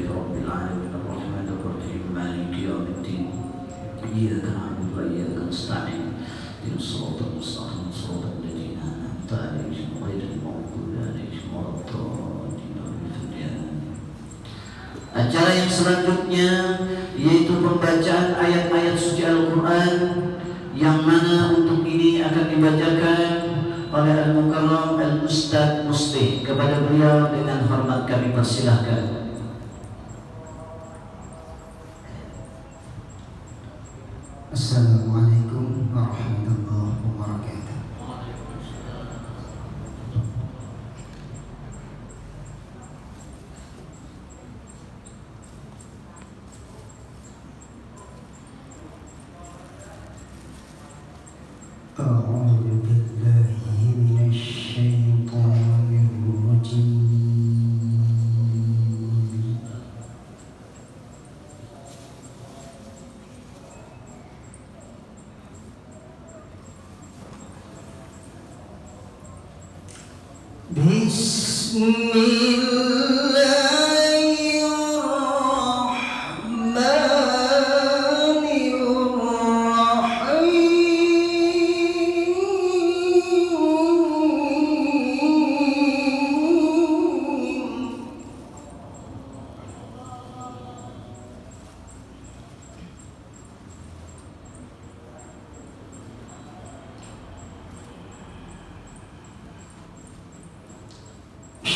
rabbil alamin arrahmanir rahim maliki yaumiddin iyyaka na'budu wa iyyaka nasta'in ihdinas siratal mustaqim siratal ladzina an'amta 'alaihim ghairil maghdubi 'alaihim waladdallin. Acara yang selanjutnya yaitu pembacaan ayat-ayat suci Al-Quran, yang mana untuk ini akan dibacakan oleh Al-Mukarram Al-Ustadz Mustih. Kepada beliau dengan hormat kami persilahkan. Assalamualaikum warahmatullahi wabarakatuh. أعوذ بالله من الشيطان الرجيم. بسم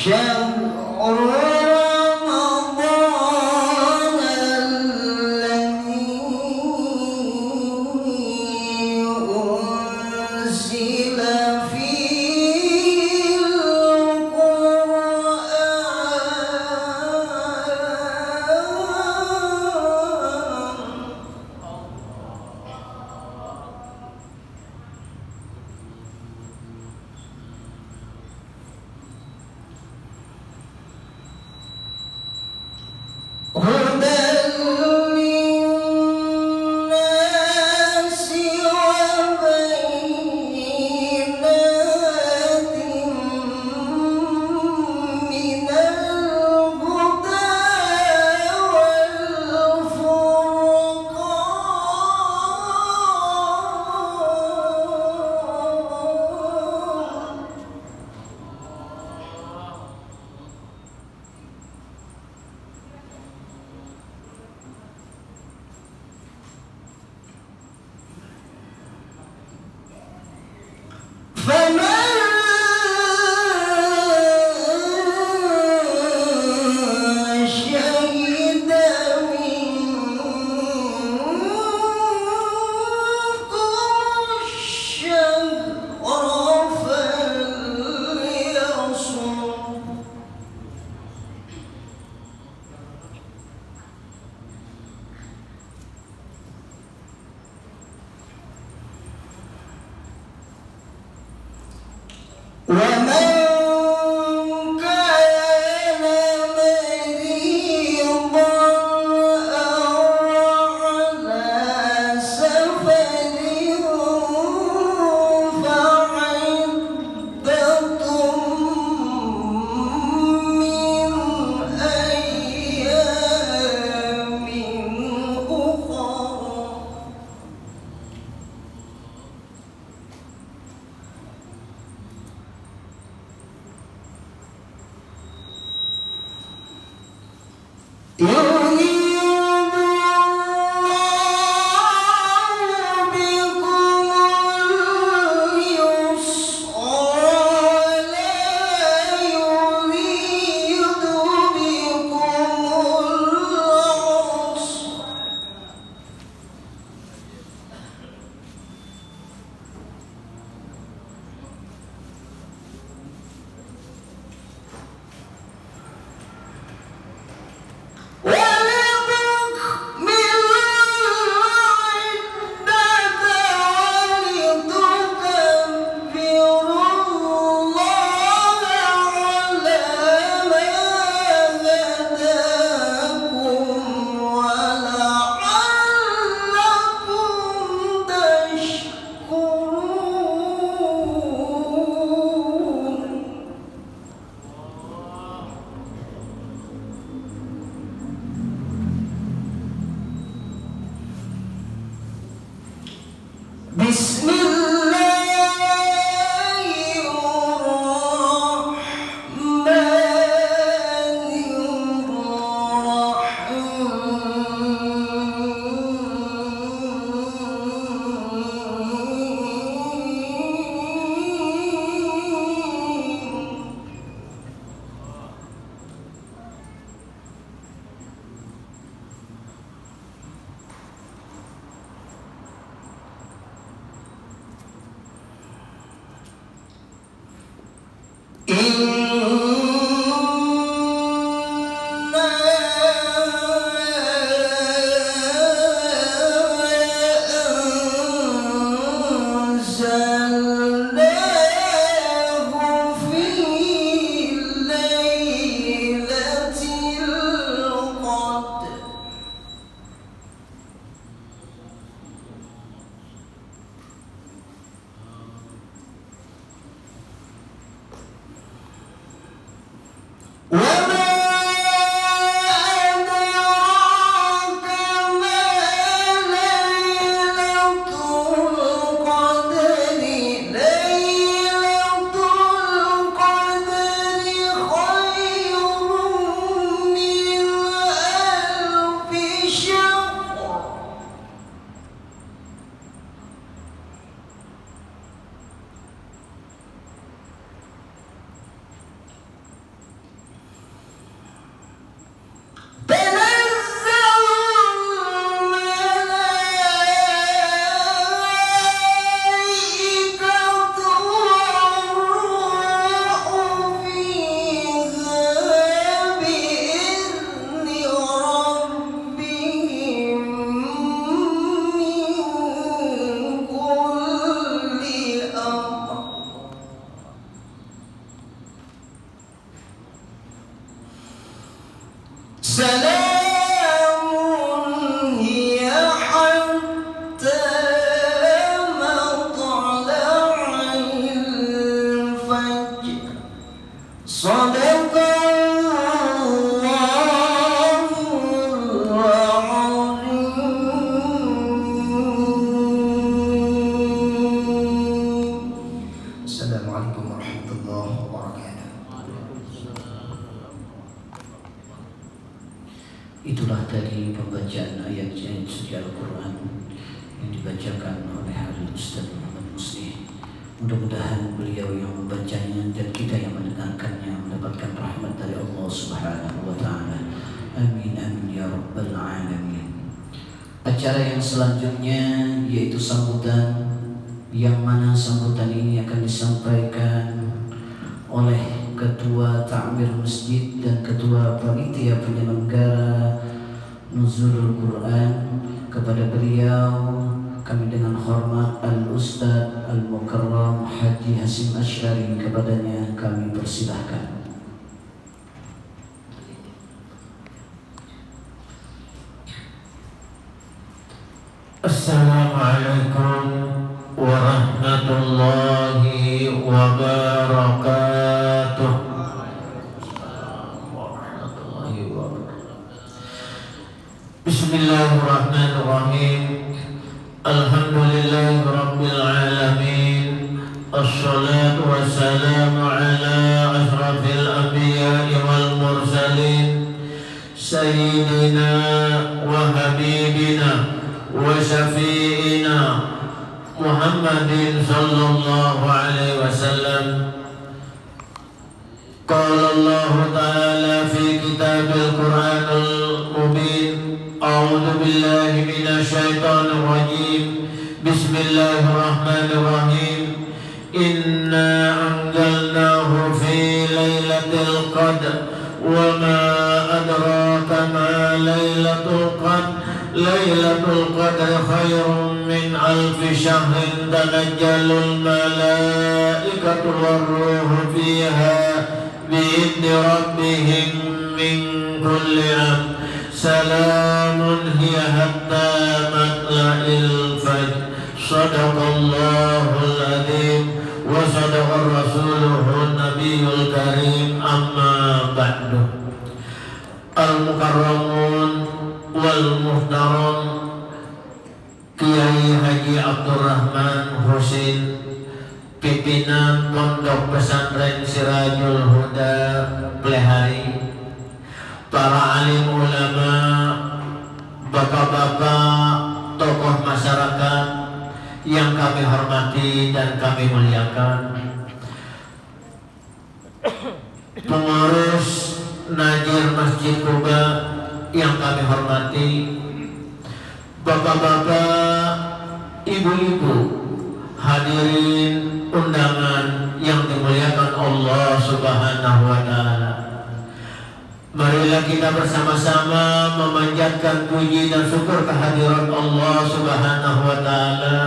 شهر رمضان الذي أنزل فيه Wah! Itulah tadi pembacaan ayat-ayat suci Al-Quran yang dibacakan oleh Ustaz Muhammad Muslim. Mudah-mudahan beliau yang membacanya dan kita yang mendengarkannya mendapatkan rahmat dari Allah Subhanahu wa Ta'ala. Amin amin ya rabbal alamin. Acara yang selanjutnya yaitu sambutan, yang mana sambutan ini akan disampaikan oleh Ketua Ta'mir Masjid dan Ketua Panitia Penyelenggara Nuzulul Quran. Kepada beliau kami dengan hormat Al-Ustaz Al-Mukarram Haji Hasim Asy'ari, kepadanya kami persilahkan. Assalamualaikum warahmatullahi wabarakatuh. Bismillahirrahmanirrahim. Alhamdulillahi rabbil alamin. Assalatu wassalamu ala asrafil anbiya'i wal mursalin, sayyidina wa habibina wa syafi'ina Muhammadin sallallahu alaihi wasallam. Qala Allah ta'ala fi kitabil Qur'anil mubin. A'udzu billahi minasy syaithanir rajim. Bismillahirrahmanirrahim. Inna anzalnahu fi lailatul qadr wa ma adraka ma lailatul qadr. Lailatul qadri khairun min alfi syahrin, tanajjalul malaikatu warruhu fiha bi'idni rabbihim min kulli amr. Salamun hiya hatta matla'il fajr. Sadaqallahul adzim wa sadaqar rasuluhun nabiyul karim. Amma ba'du. Al-Mukarramun wal Muhtaram Kiai Haji Abdurrahman Husin, pimpinan Pondok Pesantren Sirajul Huda Plehari, para alim ulama, bapak-bapak, tokoh masyarakat yang kami hormati dan kami muliakan, pengurus Najir Masjid Kuba yang kami hormati, bapak-bapak, ibu-ibu, hadirin undangan yang dimuliakan Allah Subhanahu wa Ta'ala. Marilah kita bersama-sama memanjatkan puji dan syukur kehadiran Allah Subhanahu wa Ta'ala,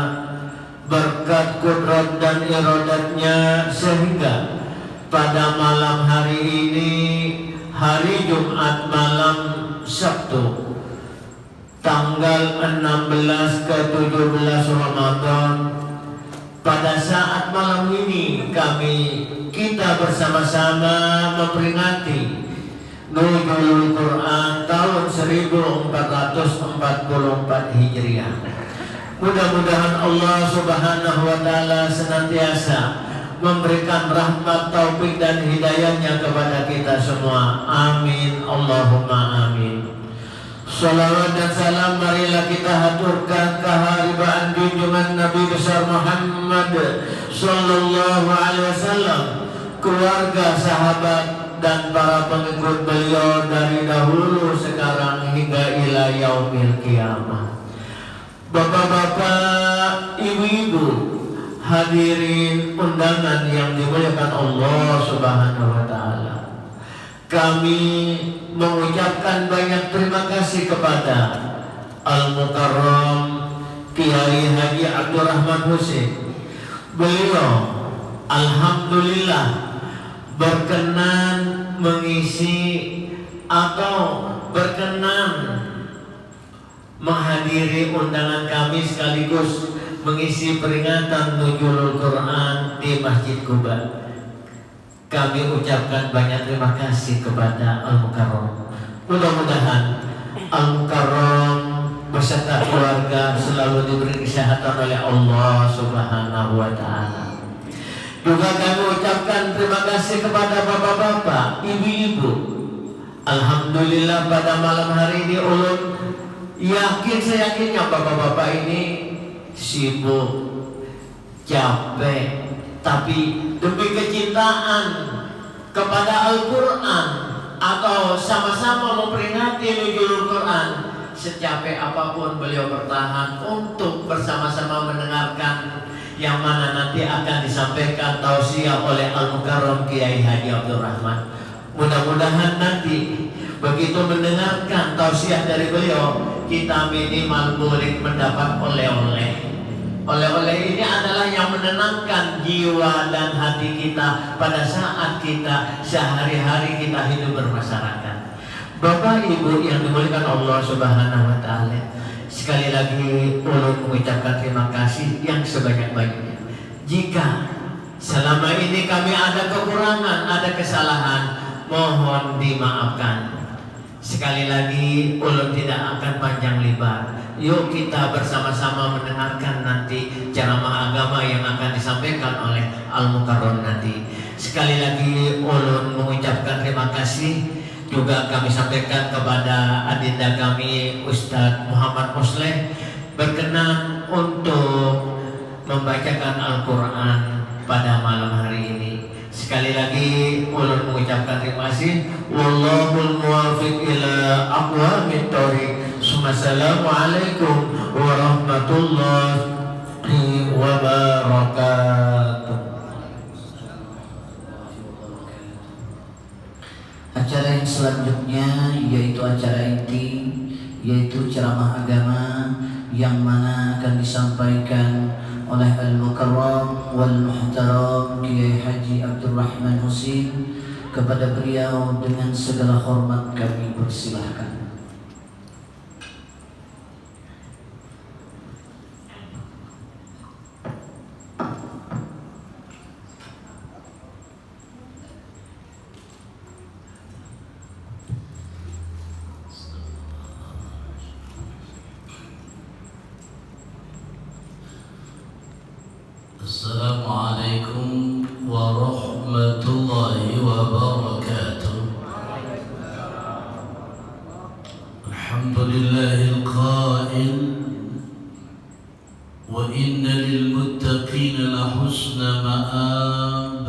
berkat kudrat dan iradatnya, sehingga pada malam hari ini, hari Jumat malam Sabtu tanggal 16 ke 17 Ramadan, pada saat malam ini kita bersama-sama memperingati Nuzulul Quran tahun 1444 Hijriah. Mudah-mudahan Allah Subhanahu wa Ta'ala senantiasa memberikan rahmat, taufik dan hidayahnya kepada kita semua. Amin Allahumma amin. Salawat dan salam marilah kita haturkan keharibaan junjungan Nabi besar Muhammad sallallahu alaihi wasallam, keluarga, sahabat dan para pengikut beliau dari dahulu, sekarang hingga ila yaumil qiyamah. Bapak-bapak, ibu-ibu, hadirin undangan yang dimuliakan Allah Subhanahu wa Ta'ala, kami mengucapkan banyak terima kasih kepada Al-Mukarram Kiai Haji Abdurrahman Husin. Beliau alhamdulillah berkenan mengisi atau berkenan menghadiri undangan kami sekaligus mengisi peringatan Nuzulul Quran di Masjid Kuba. Kami ucapkan banyak terima kasih kepada Al-Mukarram. Mudah-mudahan Al-Mukarram beserta keluarga selalu diberi kesehatan oleh Allah Subhanahu wa Ta'ala. Juga kami ucapkan terima kasih kepada bapak-bapak, ibu-ibu, Alhamdulillah pada malam hari ini ulun seyakinnya bapak-bapak ini sibuk, capek, tapi demi kecintaan kepada Al-Quran atau sama-sama memperingati nuzulul Quran, secapek apapun beliau bertahan untuk bersama-sama mendengarkan yang mana nanti akan disampaikan tausiah oleh Al-Mukarram Kiai Haji Abdul Rahman. Mudah-mudahan nanti begitu mendengarkan tausiah dari beliau, kita minimal boleh mendapat oleh-oleh. Oleh-oleh ini adalah yang menenangkan jiwa dan hati kita pada saat kita sehari-hari kita hidup bermasyarakat. Bapak Ibu yang dimuliakan Allah Subhanahu wa taala, sekali lagi ulun mengucapkan terima kasih yang sebanyak-banyaknya. Jika selama ini kami ada kekurangan, ada kesalahan, mohon dimaafkan. Sekali lagi ulun tidak akan panjang lebar. Yuk kita bersama-sama mendengarkan nanti ceramah agama yang akan disampaikan oleh Al-Mukarram nanti. Sekali lagi ulun mengucapkan terima kasih. Juga kami sampaikan kepada adinda kami Ustadz Muhammad Musleh berkenan untuk membacakan Al-Quran pada malam hari ini. Sekali lagi ulun mengucapkan terima kasih. Wallahul muwaffiq ila aqwamit thoriq. Assalamualaikum warahmatullahi wabarakatuh. Acara yang selanjutnya yaitu acara inti, yaitu ceramah agama yang mana akan disampaikan oleh Al-Mukarram wal Muhtaram Kiai Haji Abdul Rahman Husin. Kepada beliau dengan segala hormat kami persilahkan. Assalamualaikum warahmatullahi wabarakatuh. Alhamdulillahil qail wa inna lil muttaqina la husna ma'ab.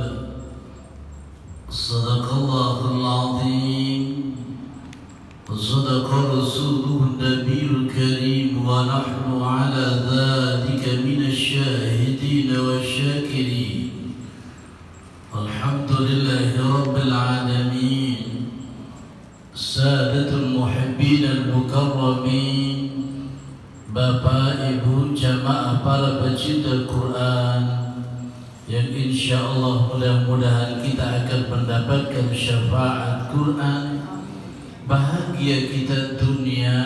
Sadaqallahul azim wa sadaqa rasuluhun nabiyul karim wa nahnu ala dhalika minasy syahidin والشاكرين. الحمد لله رب العالمين. سادة المحبين المكرمين, Bapak Ibu jamaah para pecinta Quran yang insyaallah mudah-mudahan kita akan mendapatkan syafaat Quran, bahagia kita dunia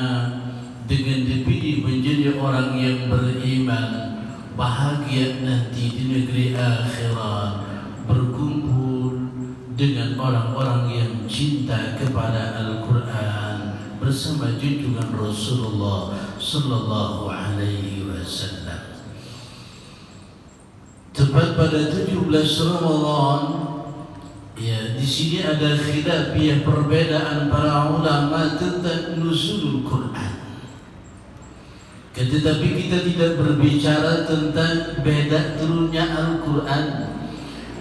dengan dipilih menjadi orang yang beriman, bahagia nanti di negeri akhirat berkumpul dengan orang-orang yang cinta kepada Al-Quran bersama junjungan Rasulullah Sallallahu Alaihi Wasallam. Tepat pada 17 Ramadan, ya di sini ada khilafiyah perbedaan para ulama tentang nuzulul Quran. Tetapi kita tidak berbicara tentang beda turunnya Al-Quran.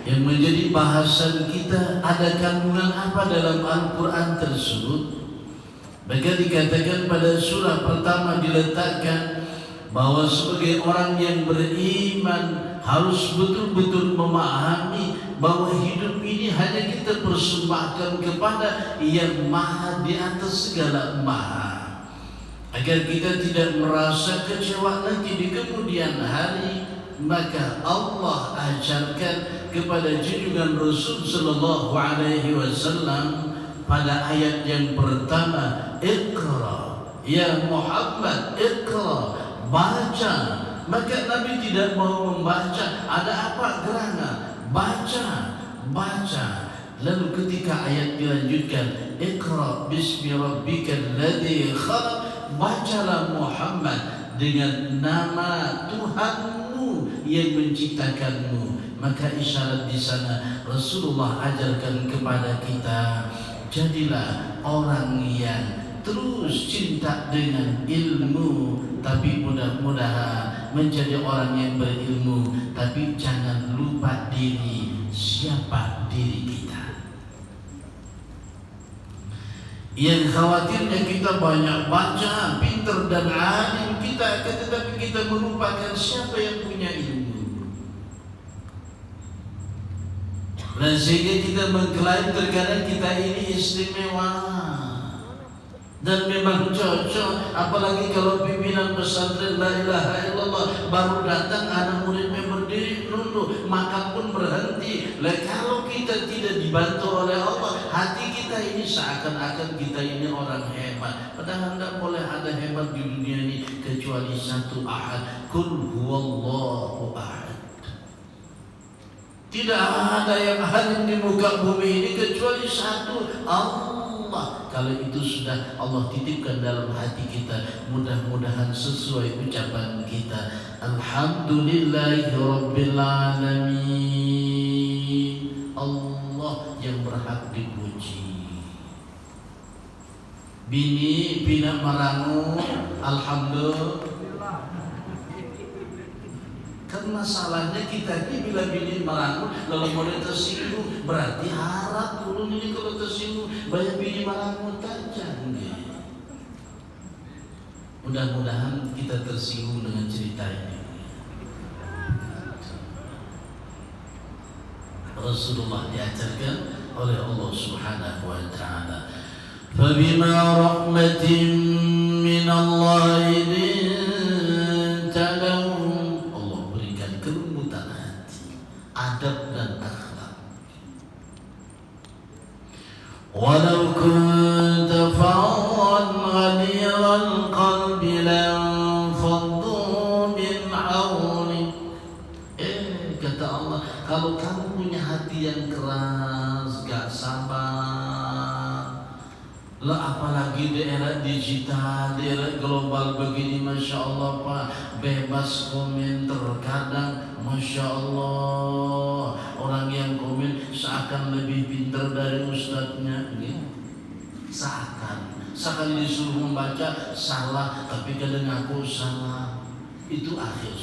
Yang menjadi bahasan kita, ada kandungan apa dalam Al-Quran tersebut. Maka dikatakan pada surah pertama diletakkan bahwa sebagai orang yang beriman harus betul-betul memahami bahwa hidup ini hanya kita persembahkan kepada yang maha di atas segala maha, agar kita tidak merasa kecewa nanti di kemudian hari. Maka Allah ajarkan kepada junjungan Rasul Sallallahu Alaihi Wasallam pada ayat yang pertama, Iqra ya Muhammad, Iqra, baca. Maka Nabi tidak mau membaca. Ada apa gerangan? Baca, baca. Lalu ketika ayat dilanjutkan, Iqra bismi rabbikal ladzi khalaq, bacalah Muhammad dengan nama Tuhanmu yang menciptakanmu. Maka isyarat di sana Rasulullah ajarkan kepada kita Jadilah orang yang terus cinta dengan ilmu, tapi mudah-mudahan menjadi orang yang berilmu, tapi jangan lupa diri, siapa diri kita. Yang khawatirnya kita banyak baca, pintar dan alim kita, tetapi kita melupakan siapa yang punya ilmu. Dan sehingga kita mengklaim terkadang kita ini istimewa dan memang cocok, apalagi kalau pimpinan pesantren la ilaha illallah baru datang anak muridnya berdiri nunduk, makan pun berhenti. Kalau kita tidak dibantu oleh Allah, hati kita ini seakan-akan kita ini orang hebat, padahal tidak boleh ada hebat di dunia ini kecuali satu ahad, kul huwallahu ahad. Tidak ada yang hadir di muka bumi ini kecuali satu, Allah. Kalau itu sudah Allah titipkan dalam hati kita, mudah-mudahan sesuai ucapan kita, Alhamdulillahirabbil alamin. Allah yang berhak dipuji. Bini Pina Marangu, alhamdulillah. Kan masalahnya kita ini bila bini Marangu lalu mulai tersinggung, berarti harap dulu ini kalau tersinggung banyak bini Marangu tajam. Mudah-mudahan kita tersinggung dengan cerita ini. Rasulullah diajarkan oleh Allah Subhanahu wa taala, "Fabima rahmatin min Allah linta lahum." Adab dan akhlak. Walau kunta faddan ghalidhal qalbi lanfaddu min hawlik. Kata Allah, kalau kamu punya hati yang keras, gak sabar, apalagi di era digital, di era global begini, Masya Allah Pak, bebas komen terkadang, Masya Allah, orang yang komen seakan lebih pintar dari ustadznya, seakan disuruh membaca salah, tapi kadang aku salah, itu akhir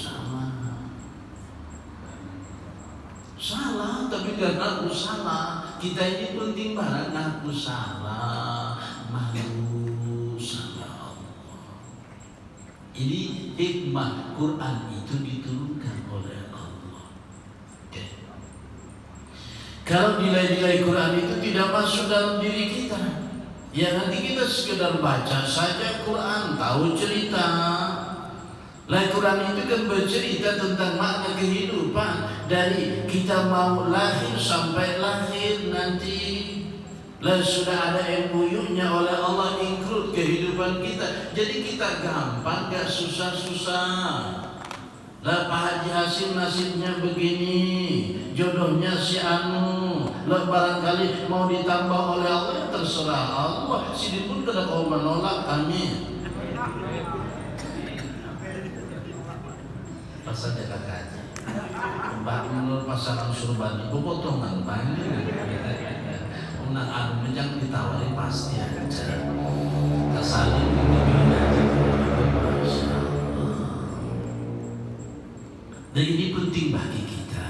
salah, tapi karena aku salah, kita ini penting banget ngaku salah, malu sama Allah. Ini hikmah Quran itu diturunkan oleh Allah. Kalau nilai-nilai Quran itu tidak masuk dalam diri kita, ya nanti kita sekedar baca saja Quran, tahu cerita. Quran itu kan bercerita tentang makna kehidupan dari kita mau lahir sampai lahir nanti. Sudah ada MOU-nya oleh Allah include kehidupan kita. Jadi kita gampang, gak susah-susah. Pak Haji Hasim nasibnya begini, jodohnya si anu. Barangkali mau ditambah oleh Allah, terserah Allah. Sini pun kada kau menolak, amin. Pasal jaga kaji, menurut pasangan Surbani, potongan banyak. Unang anu menjang ditawari pasti aja. Kesalin dan ini penting bagi kita.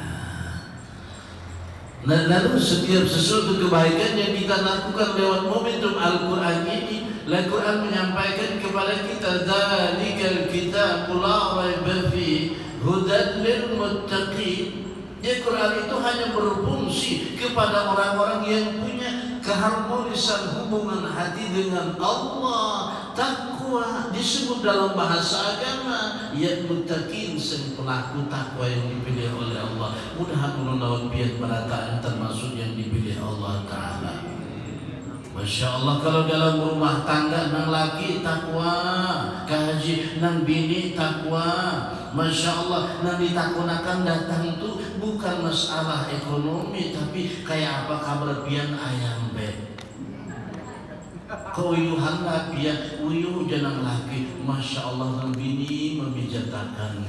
Lalu setiap sesuatu kebaikan yang kita lakukan lewat momentum Al-Quran ini, Al-Quran menyampaikan kepada kita, "Dzalikal kitabul la raiba fihi hudan lil muttaqin." Jadi Quran itu hanya berfungsi kepada orang-orang yang punya keharmonisan hubungan hati dengan Allah, takwa. Disebut dalam bahasa agama ya muttaqin, sing pelaku takwa yang dipilih oleh Allah. Mudah-mudahan biar merata termasuk yang dipilih Allah Ta'ala. Masya Allah, kalau dalam rumah tangga nang laki takwa, kaji nang bini takwa. Masya Allah, nang ditakunakan datang itu bukan masalah ekonomi, tapi kayak apa kabar-bian ayam bed. Keuyuhan lapian, uyuh jangan laki. Masya Allah, nang bini memijatakan.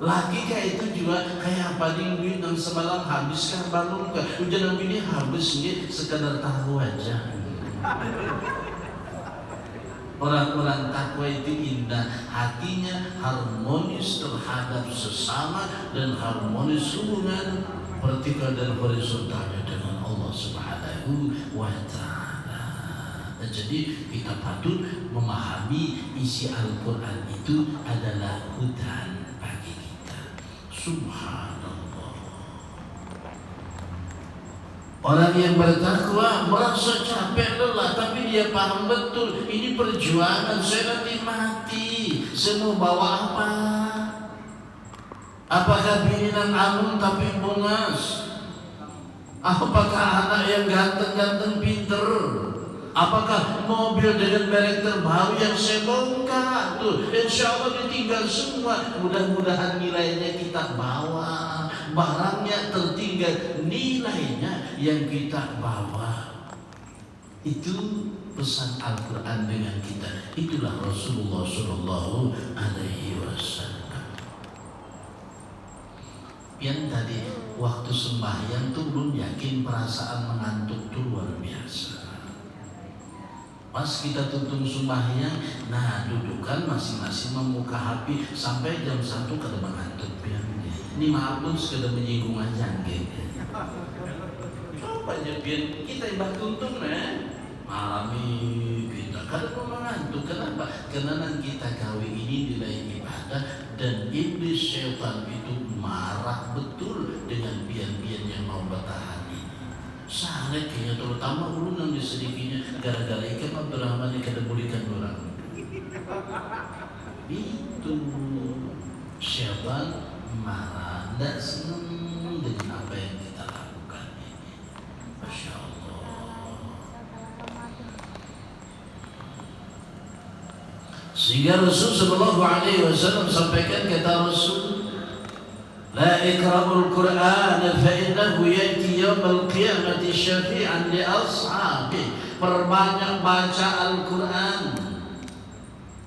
Laki kayak itu juga kayak apa nih duit yang semalam habis kan balung kan hujan ini habis nih sekadar tahu aja. Orang-orang takwa itu indah, hatinya harmonis terhadap sesama dan harmonis hubungan vertikal dan horizontalnya dengan Allah Subhanahu wa Ta'ala. Jadi kita patut memahami isi Al-Quran itu adalah hudan bagi kita. Subhanallah. Orang yang bertakwa merasa capek lelah, tapi dia paham betul ini perjuangan, saya nanti mati, saya mau bawa apa? Apakah bininan anum tapi bungas? Apakah anak yang ganteng-ganteng pinter? Apakah mobil dengan merek terbaru yang saya bongkar? Tuh, insya Allah ditinggal semua. Mudah-mudahan nilainya kita bawa, barangnya tertinggal, nilainya yang kita bawa. Itu pesan Al-Quran dengan kita. Itulah Rasulullah Sallallahu Alaihi Wasallam. Yang tadi waktu sembahyang tuh belum yakin, perasaan mengantuk tuh luar biasa. Pas kita tutup sembahyang, nah dudukan masing-masing membuka HP sampai jam 1 kada mengantuk pian. Ini maaf pun sekedar menyinggung aja gitu. Coba aja pian kita ibadah tuntung malam ini kita kada mau mengantuk. Kenapa? Karena nanti kita kawin ini nilai ibadah dan iblis syaitan itu marah betul dengan pian-pian yang mau bertahan ini. Sangat kayaknya terutama ulun yang disedikinya gara-gara ikan Abdurrahman yang kada bolehkan orang. Itu syaitan marah, tidak senang dengan apa yang kita lakukan ini. Masya Allah. Sehingga Rasul Sallallahu Alaihi Wasallam sampaikan, kata Rasul, لا اقرأوا القرآن فإنه يأتي يوم القيامة شفيعا لأصحابه. Perbanyak baca Al-Quran.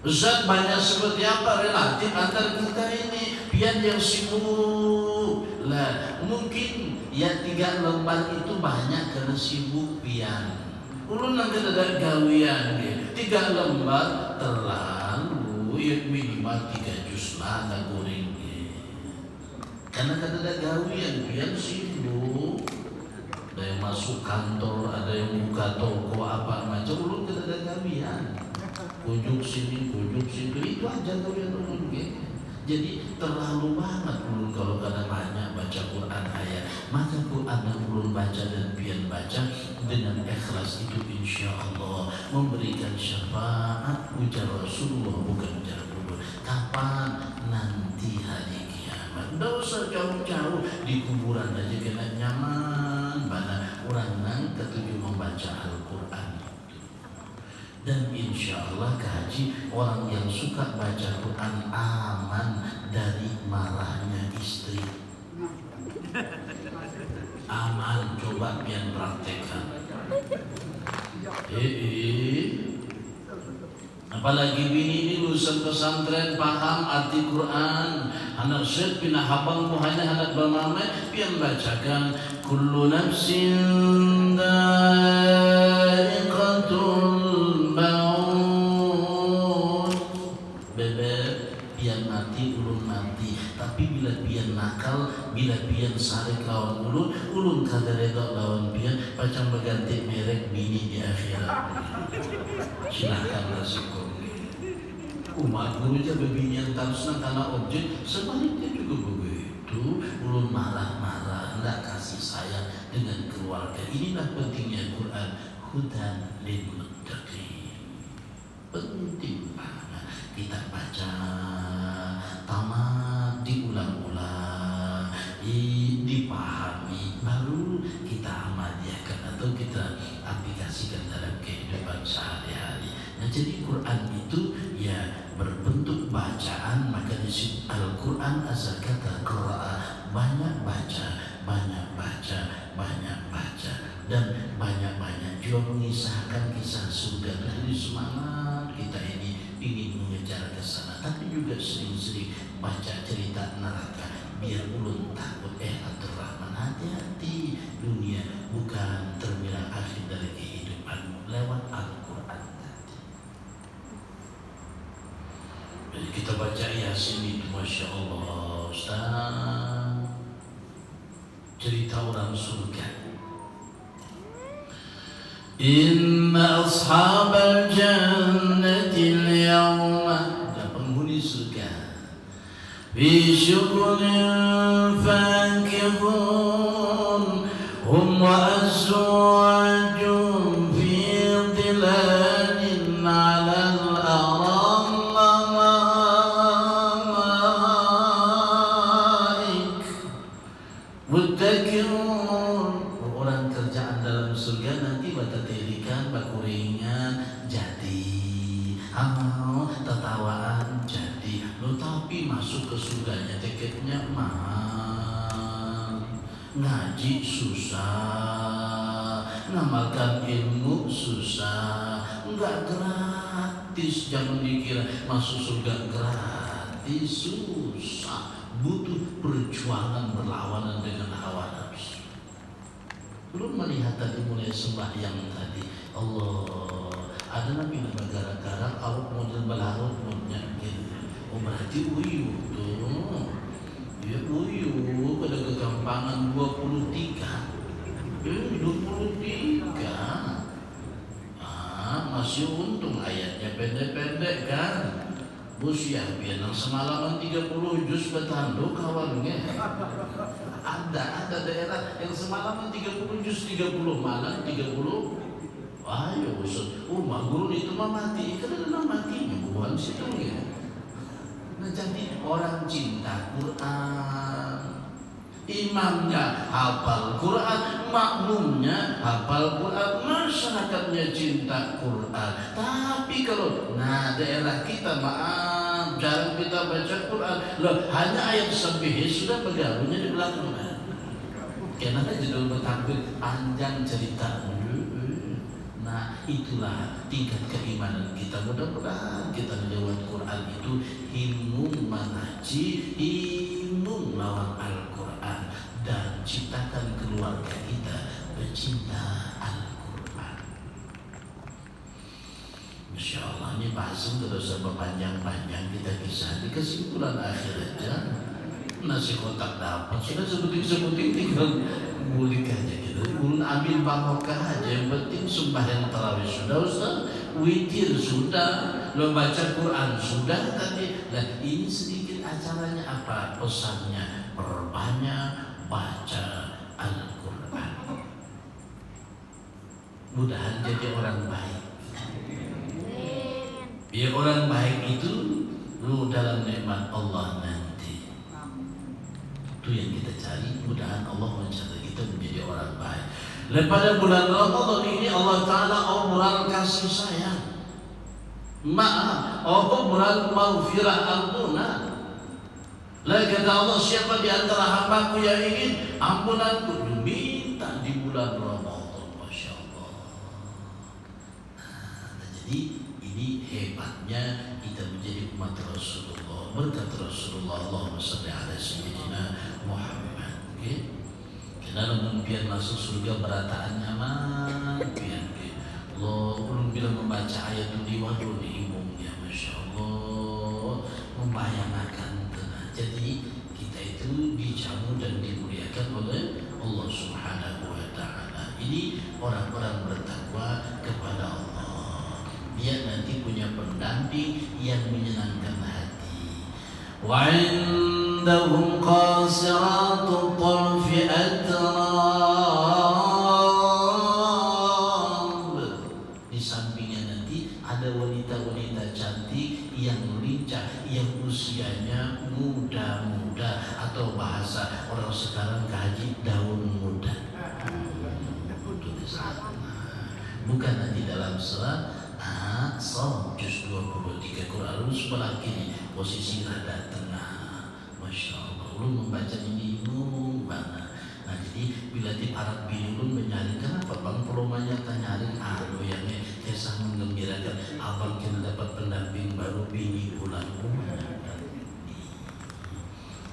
Ustaz, banyak seperti apa relatif antar kita ini? Pian yang sibuk lah, mungkin ya 3 lembar itu banyak karena sibuk pian. Ulun nang ada gawian gitu, 3 lembar terlalu, ya minimal 3 juz lah tak goreng. Karena kan ada gawian, pian sibuk. Ada yang masuk kantor, ada yang buka toko apa macam. Ulun kan ada gawian, kujuk sini, itu aja gawian ulun gitu. Jadi terlalu banget ulun kalau kada banyak baca Quran ayat. Maka Quran yang ulun baca dan pian baca dengan ikhlas itu insya Allah memberikan syafaat. Ujar Rasulullah, bukan ujar ulun. Kapan? Nanti hari kiamat. Tidak usah jauh-jauh, di kuburan aja kena nyaman. Mana orang nang ketujuh membaca Al-Quran itu. Dan insya Allah kaji orang yang suka baca Quran aman dari marahnya istri. Aman, coba pian praktekkan. Apalagi bini ini lulusan pesantren, paham arti Quran. Anak syed pina habang muhanya anak bamame pian bacakan kullu nafsin dha'iqatul maut. Bebek pian mati, ulun mati. Tapi bila pian nakal, bila pian sarik lawan ulun kada reda lawan pian, macam berganti merek bini di akhirat. Silahkan resiko. Umat guru aja bebinian tarusna karena objek, sebaliknya juga begitu. Ulun marah-marah, hendak kasih sayang dengan keluarga. Inilah pentingnya Quran. Hudan lil muttaqin. Penting banget kita baca, tamat, diulang-ulang, dipahami, baru kita amaliakan atau kita aplikasikan dalam kehidupan sehari-hari. Nah, jadi Quran itu ya berbentuk bacaan, maka disebut Al-Quran asal kata qira'a, banyak baca, dan banyak juga mengisahkan kisah surga. Jadi semangat kita ini ingin mengejar ke sana, tapi juga sering-sering baca cerita neraka biar ulun takut. Abdurrahman, hati-hati, dunia bukan terminal akhir dari kehidupanmu lewat Al-Quran tadi. Jadi kita baca Yasin itu, Masya Allah Ustaz, cerita orang surga. Inna ashabal jannati al-yawma, penghuni surga, fi syukurin fakihun, hum wa azwajum fi dhilalin ala al-aramaik muttaki'un. Orang kerjaan dalam surga nanti batatirikan, bakuringan jadi, tertawaan jadi. Tapi masuk ke surganya tiketnya mahal, ngaji susah, ngamalkan ilmu susah, enggak gratis. Jangan dikira masuk surga gratis, susah, butuh perjuangan berlawanan dengan hawa nafsu. Belum melihat tadi mulai sembahyang tadi, Allah ada nabi negara-negara awak model belarut modnya gitu. Oh berarti uyu tuh, ya uyu pada kegampangan 23, 23. Masih untung ayatnya pendek-pendek kan. Bos ya biar semalaman 30 juz bertanduk kawannya. Ada daerah yang semalaman 30 juz, 30 malam 30. Ayo Ustaz, mak guru itu mah mati, karena matinya bukan situ ya. Nah, jadi orang cinta Quran, imamnya hafal Quran, makmumnya hafal Quran, masyarakatnya cinta Quran. Tapi kalau daerah kita maaf jarang kita baca Quran, loh hanya ayat sabih sudah bergaulnya di belakang. Kenapa judul bertakbir panjang cerita. Nah itulah tingkat keimanan kita. Mudah-mudahan kita lewat Quran itu himung mengaji, himung lawan Al-Quran, dan ciptakan keluarga kita bercinta Al-Quran. Masya Allah, ini bahasan tidak usah berpanjang-panjang, kita kisah di kesimpulan akhir aja. Nasi kotak dapat, sudah sebuting-sebuting tinggal ngulik aja gitu. Ulun ambil barokah aja, yang penting sembahyang tarawih sudah Ustaz, witir sudah, lo baca Quran sudah tadi. Nah ini sedikit acaranya apa? Pesannya perbanyak baca Al-Quran. Mudahan jadi orang baik. Biar orang baik itu lu dalam nikmat Allah nanti. Itu yang kita cari. Mudahan Allah mencatat kita menjadi orang baik. Pada bulan Ramadan ini Allah Ta'ala obrol kasih sayang, maaf, obrol maghfirah ampunan. Lalu kata Allah, siapa di antara hambaku yang ingin ampunanku, minta di bulan Ramadan. Masya Allah. Jadi ini hebatnya kita menjadi umat Rasulullah. Berkat Rasulullah, Allahumma salli ala sayyidina Muhammad. Okay? Karena biar masuk surga berataannya mah, biar Allah belum bilang membaca ayat ini waduh diimumnya, Masya Allah, membayangkan. Jadi kita itu dijamu dan dimuliakan oleh Allah Subhanahu wa Ta'ala. Ini orang-orang bertakwa kepada Allah, dia nanti punya pendamping yang menyenangkan hati. Wa indahum qasiratut tarfi atrab. Di sampingnya nanti ada wanita-wanita cantik yang lincah, yang usianya muda-muda, atau bahasa orang sekarang kaji daun muda. Bukan nanti dalam surat As-Saff juz 23 Quran sebelah kiri posisi rada tengah. Masya Allah, lu membaca ini mana? Nah jadi bila di Arab bilun menyaring, kenapa bang perumahnya tanyaring yang kisah menggembirakan abang kita dapat pendamping baru kalau bini pulang rumah.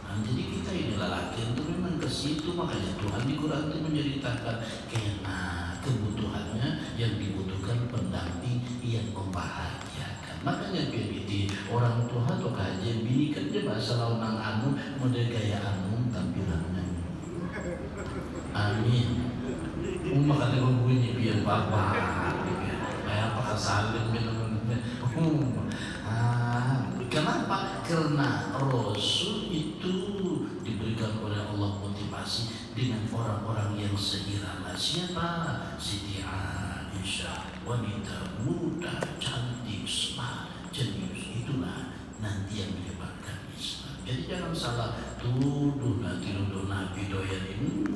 Nah, jadi kita ini lelaki itu memang ke situ, makanya Tuhan di Quran itu menceritakan karena kebutuhannya yang dibutuhkan pendamping yang membahagiakan. Makanya PBT orang tua atau kajian bini kan dia masalah nang anu model gaya anu tampilannya. Amin. Makanya bunyi biar bapak, kayak apa kesalin kenapa? Karena Rasul itu diberikan oleh Allah motivasi dengan orang-orang yang seirama. Siapa? Siti Aisyah, wanita muda, cantik, smart, jenius. Itulah nanti yang menyebabkan Islam. Jadi jangan salah tuduh Nabi doyan ini.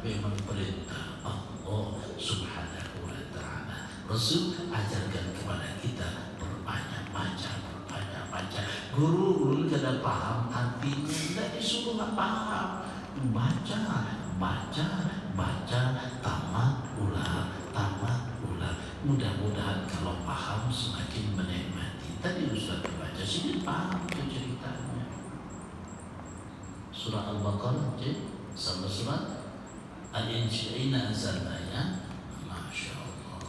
Memang perintah Allah Subhanahu wa ta'ala. Rasul ajarkan kepada kita berbanyak baca. Guru kada paham artinya, tidak disuruh paham. Baca, tamat ulang. Mudah-mudahan kalau paham semakin menikmati. Tadi Ustaz baca sini paham itu ceritanya. Surah Al-Baqarah sama surah Al-Insya'ina azalnya. Masya Allah.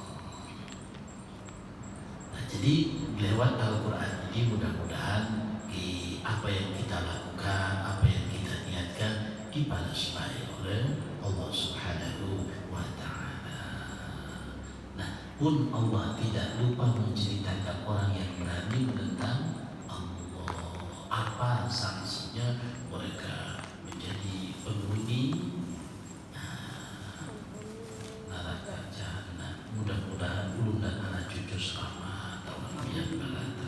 Nah, jadi lewat Al-Quran ini mudah-mudahan apa yang kita lakukan, apa yang kita niatkan dibalas baik oleh Allah Subhanahu wa ta'ala. Nah, pun Allah tidak lupa menceritakan orang yang berani menentang Allah. Apa sanksinya? Mereka menjadi penghuni neraka jahanam. Mudah-mudahan ulun dan anak cucu selamat tahun yang berdatang.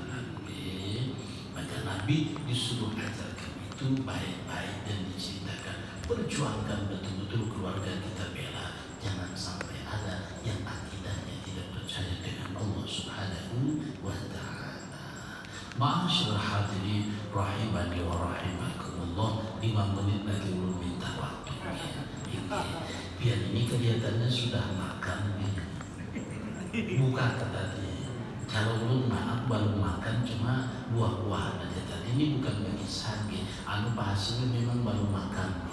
Maka Nabi disuruh ajarkan itu baik-baik dan diceritakan. Perjuangkan betul-betul keluarga kita bela. Jangan sampai ada yang akidahnya tidak percaya dengan Allah Subhanahu wa ta'ala. Ma'asyarul hadirin rahimani wa rahimakumullah. 5 menit lagi belum minta waktunya. Biar ini kelihatannya sudah makan. Buka tadi. Kalau belum maaf baru makan cuma buah-buahan aja tadi. Ini bukan bagi sakit. Anu hasilnya memang baru makan.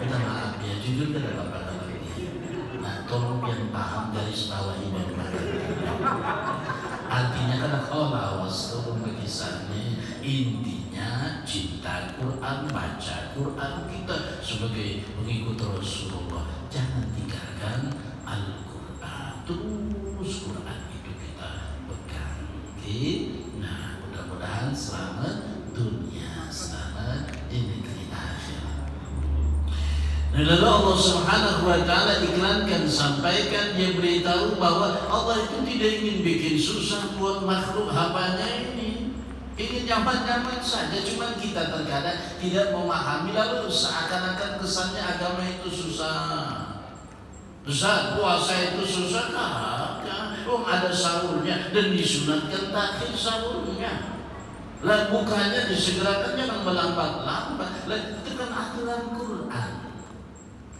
Kita maaf ya, jujur kita bapak lagi. Nah, tolong yang paham garis bawahi baru makan. Artinya karena kalau lawas tolong bagi sakit. Intinya cinta Quran, baca Quran kita sebagai pengikut Rasulullah. Jangan tinggalkan Al-Quran. Terus Quran itu kita pegang. Nah, mudah-mudahan selamat dunia, selamat di negeri akhirat. Nah, lalu Allah Subhanahu wa ta'ala iklankan, sampaikan, dia beritahu bahwa Allah itu tidak ingin bikin susah buat makhluk hambanya ini. Ingin nyaman-nyaman saja, cuma kita terkadang tidak memahami, lalu seakan-akan kesannya agama itu susah. Ustaz, puasa itu susah kan? Ada sahurnya dan disunatkan takhir sahurnya. Lah bukannya disegerakan, jangan melambat-lambat. Lah itu kan aturan Quran.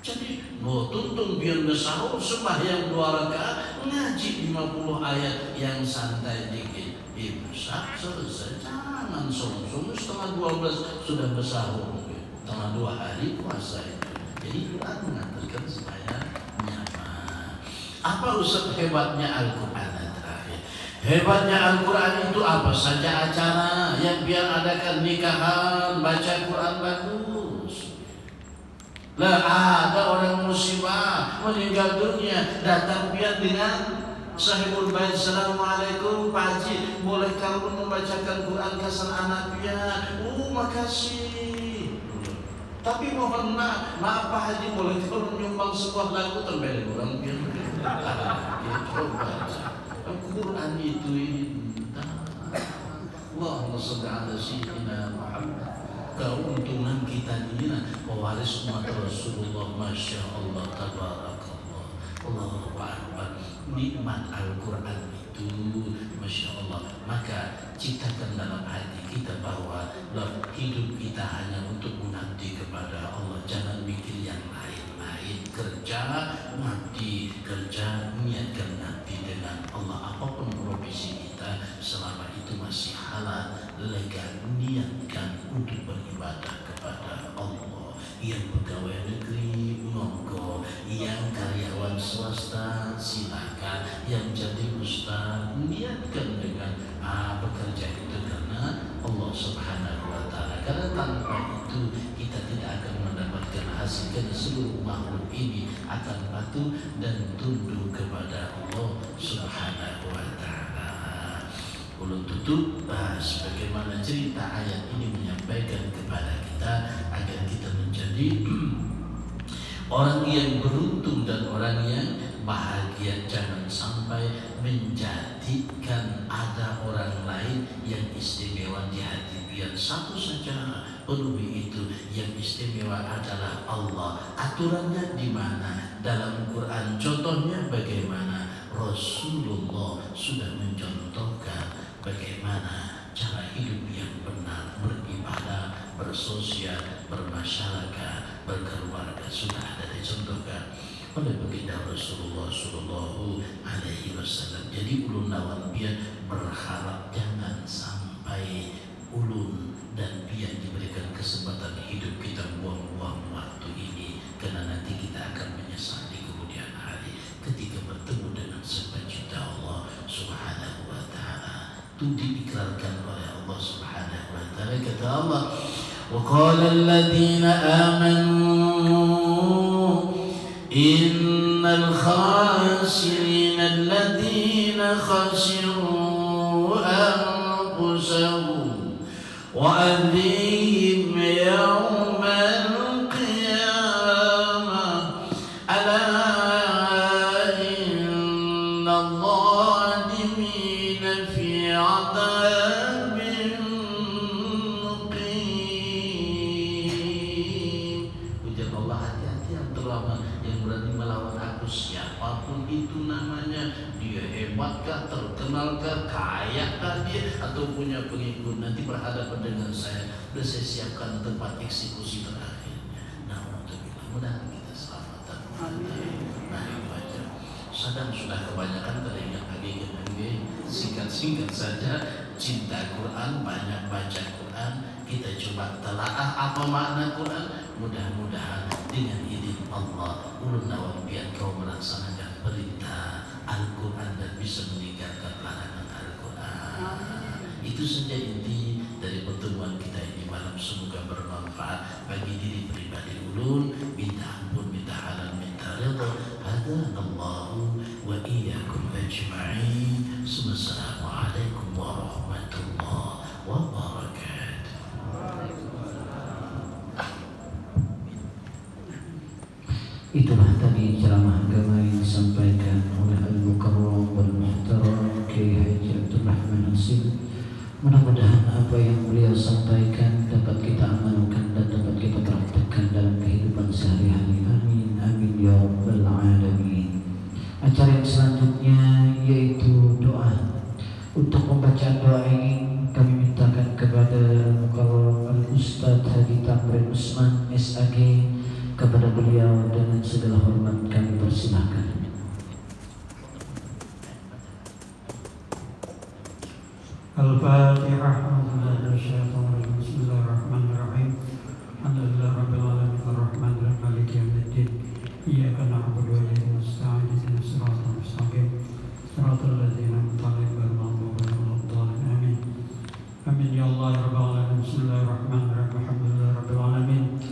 Jadi mau tuntun biar bersahur, sembahyang 2 rakaat, ngaji 50 ayat yang santai dikit. Imsak selesai, jangan song-song setengah 12 sudah bersahur. Tengah 2 hari puasa itu. Jadi Quran mengatakan supaya apa Ustaz hebatnya Al-Quran terakhir? Hebatnya Al-Quran itu apa saja acara yang biar adakan nikahan, baca Quran bagus. Lah ada orang musibah meninggal dunia, datang biar dengan sahibul bait, assalamualaikum Pak Haji, boleh kamu membacakan Quran kesan anak biar? Makasih. Tapi mohon maaf Pak Haji, boleh kamu menyumbang sebuah lagu terbaik orang biar? Coba Al-Quran itu Allahumma shalli ala sayyidina Muhammad. Keuntungan kita ini pewaris umat Rasulullah. Masya Allah, tabarakallah, Allahu akbar. Nikmat Al-Quran itu Masya Allah. Maka ciptakan dalam hati kita bahwa hidup kita hanya untuk mengabdi kepada Allah. Jangan mikir yang lain-lain. Kerja mati, kerja niatkan nanti dengan Allah. Apapun profesi kita selama itu masih untuk beribadah kepada Allah. Yang pegawai negeri monggo, yang karyawan swasta silakan, yang jadi ustaz niatkan dengan bekerja itu karena Allah Subhanahu wa Ta'ala. Karena tanpa itu kita tidak akan mendapatkan hasil. Karena seluruh makhluk ini akan patuh dan tunduk kepada Allah Subhanahu wa Ta'ala. Ulun tutup sebagaimana cerita ayat ini menyampaikan kepada kita agar kita menjadi orang yang beruntung dan orang yang bahagia. Jangan sampai menjadikan ada orang lain yang istimewa di hati. Biar satu saja penuhi itu. Yang istimewa adalah Allah. Aturannya di mana? Dalam Quran. Contohnya bagaimana? Rasulullah sudah mencontohkan bagaimana cara hidup yang benar, beribadah, bersosial, bermasyarakat, berkeluarga, sudah ada dicontohkan oleh baginda Rasulullah Sallallahu Alaihi Wasallam. Jadi ulun lawan biar berharap jangan sampai ulun dan biar diberikan kesempatan hidup kita buang-buang waktu ini, karena nanti kita akan menyesal di kemudian hari ketika bertemu dengan sepencipta Allah Subhanahu wa Ta'ala. Itu diikrarkan oleh Allah Subhanahu wa Ta'ala. Kata Allah, wa qala alladhina amanu innal khasirina alladhina khasiru anfusahum wa ahlihim yawmal qiyamah ala inna adh-dhalimina fi 'adabin muqim. Ujar Allah, hati-hati yang terlalu yang berani melawan aku, siapapun itu namanya, dia hebatkah, terkenalkah, kayakah dia, atau punya pengikut, nanti berhadapan dengan saya. Sudah saya siapkan tempat eksekusi terakhirnya. Nah, mudah-mudahan kita selamat. Mari baca. Sadang sudah kebanyakan teringat lagi, singkat-singkat saja. Cinta Quran, banyak baca Quran. Kita coba telaah apa makna Quran. Mudah-mudahan dengan izin Allah ulun lawan biar kau melaksanakan perintah Al-Quran dan bisa meninggalkan larangan Al-Quran. Itu saja inti dari pertemuan kita ini malam. Semoga bermanfaat bagi diri pribadi ulun. Minta ampun, minta halal, minta ridha. Hadanallahu wa iyyakum ajma'in. Assalamualaikum warahmatullahi wabarakatuh. Itulah tadi ceramah agama yang disampaikan oleh Al-Mukarram wal Muhtaram Kiai Haji Abdul Rahman Hasim. Mudah-mudahan apa yang beliau sampaikan dapat kita amalkan dan dapat kita praktekkan dalam kehidupan sehari-hari. Amin, amin ya rabbal alamin. Acara yang selanjutnya yaitu doa. Untuk pembacaan doa ini kami mintakan kepada Mukarram Al-Ustadz Haji Tamrin Usman SAG. Kepada beliau dengan segala hormat kami persilahkan. Al-Fatihah. Bismillahirrahmanirrahim. Alhamdulillah rabbil alamin arrahmanir rahim maliki yaumiddin. Iyyaka na'budu wa iyyaka nasta'in ihdinas siratal mustaqim siratal ladzina an'amta 'alaihim ghairil maghdubi 'alaihim waladdallin. Amin. Amin ya Allah ya rabbal alamin. Bismillahirrahmanirrahim. Alhamdulillah rabbil alamin.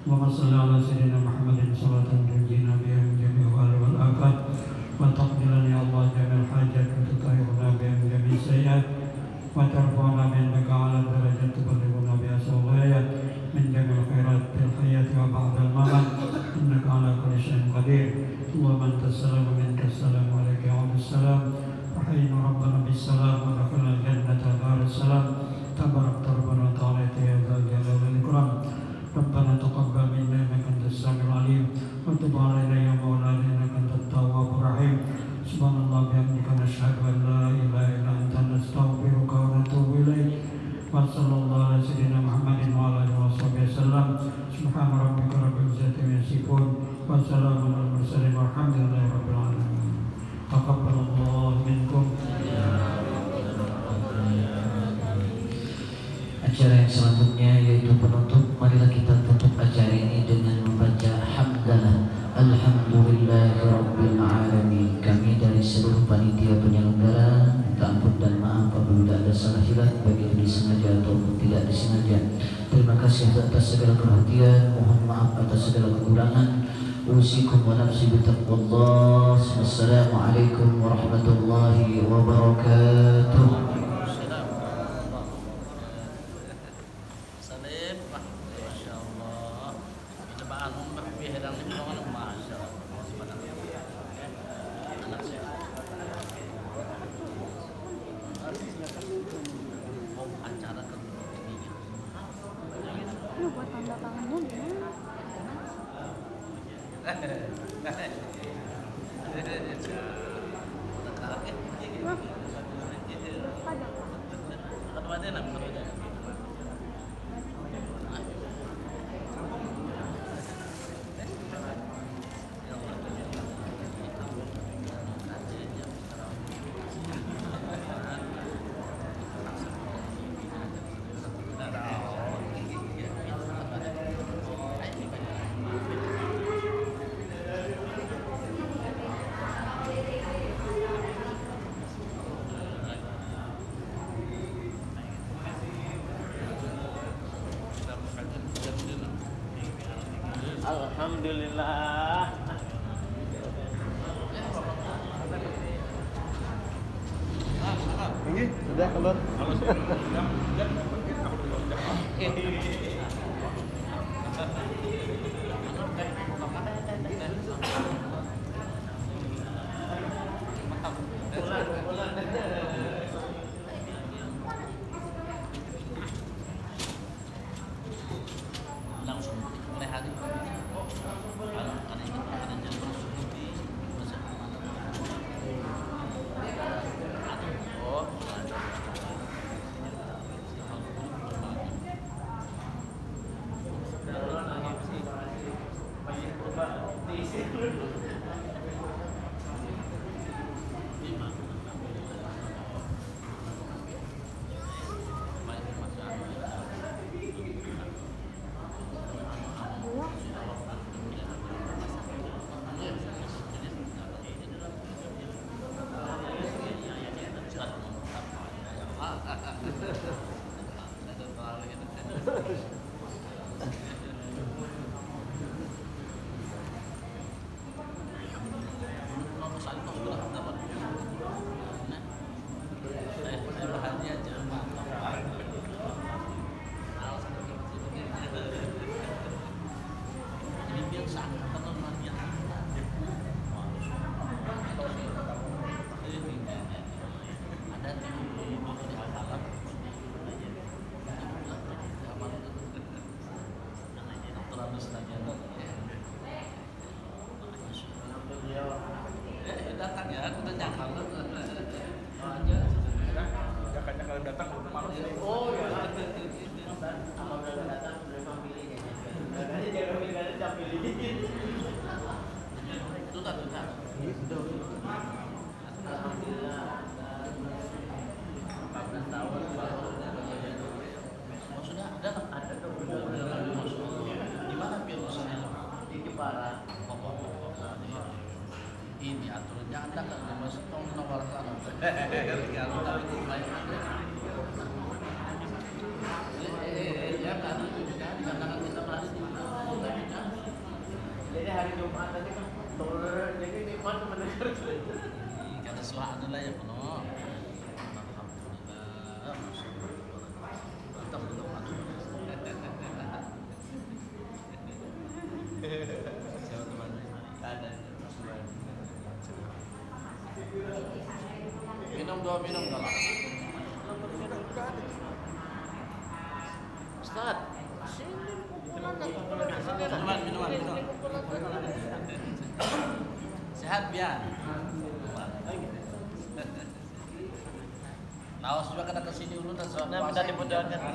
Allahumma shalli ala sayyidina Muhammadin salatan tunjina biha min jami'il ahwali wal afat wa taqdi lana ya Allah jami'al hajat wa tutahhiruna biha min jami'is sayyi'at wa tarfa'una bi'annaka 'ala darajat tuballighuna biha sawayat min jami'il khairat fil hayati wa ba'dal mamat innaka 'ala kulli syai'in qadir. Allahumma antas salam wa minkas salam wa alayka ya'udus salam wa hayyina rabbana bis salam wa dakhilna jannata darus salam tabarakta rabbana wa ta'ala ya dzal jalali wal ikram. ربنا تقبل منا انك انت السميع العليم وتب علينا يا مولانا انك انت التواب الرحيم. سبحان الله بحمدك نشهد ان لا اله الا انت نستغفرك ونتوب اليك. وصلى الله على سيدنا محمد وعلى اله وصحبه وسلم. سبحان ربك رب العزه عما يصفون وسلام على المرسلين والحمد لله رب العالمين. تقبل الله منكم. Acara yang selanjutnya penyelenggara. Minta ampun dan maaf apabila ada salah hilaf baik itu disengaja ataupun tidak disengaja. Terima kasih atas segala perhatian. Mohon maaf atas segala kekurangan. Usikum wa nafsi bitaqwallah. Wassalamualaikum warahmatullahi wabarakatuh. Salim, Masya Allah. Kita bangun berpihak dan lingkungan, Masya Allah. Anak saya. Mau acara ke ini. Lu buat tanda tangannya gimana? Alhamdulillah. Ini sudah keluar. Langsung mulai hari. Karena ini ada jadi bersuci masa oh datang ya, kita nyakal aja. Jangan datang malam. Oh ya. Apabila datang boleh pilih jangan pilih. Sudah. Alhamdulillah. 14 tahun baru Oh sudah ada di mana virusnya? di Jepara. Ini aturannya Anda kan masuk tahun nomor sana. Kalau tapi itu banyak ya kan itu juga dikatakan kita berada di mana. Jadi hari Jumat tadi kan jadi nikmat mendengar. Karena suara adalah ya penuh. Alhamdulillah. Mantap betul masuk. Siapa teman? Ada. Minum kalau. Ustaz. Minuman. Sehat biar. Naos juga kada kesini dulu dan soal. Nah, minta dimudahan kan.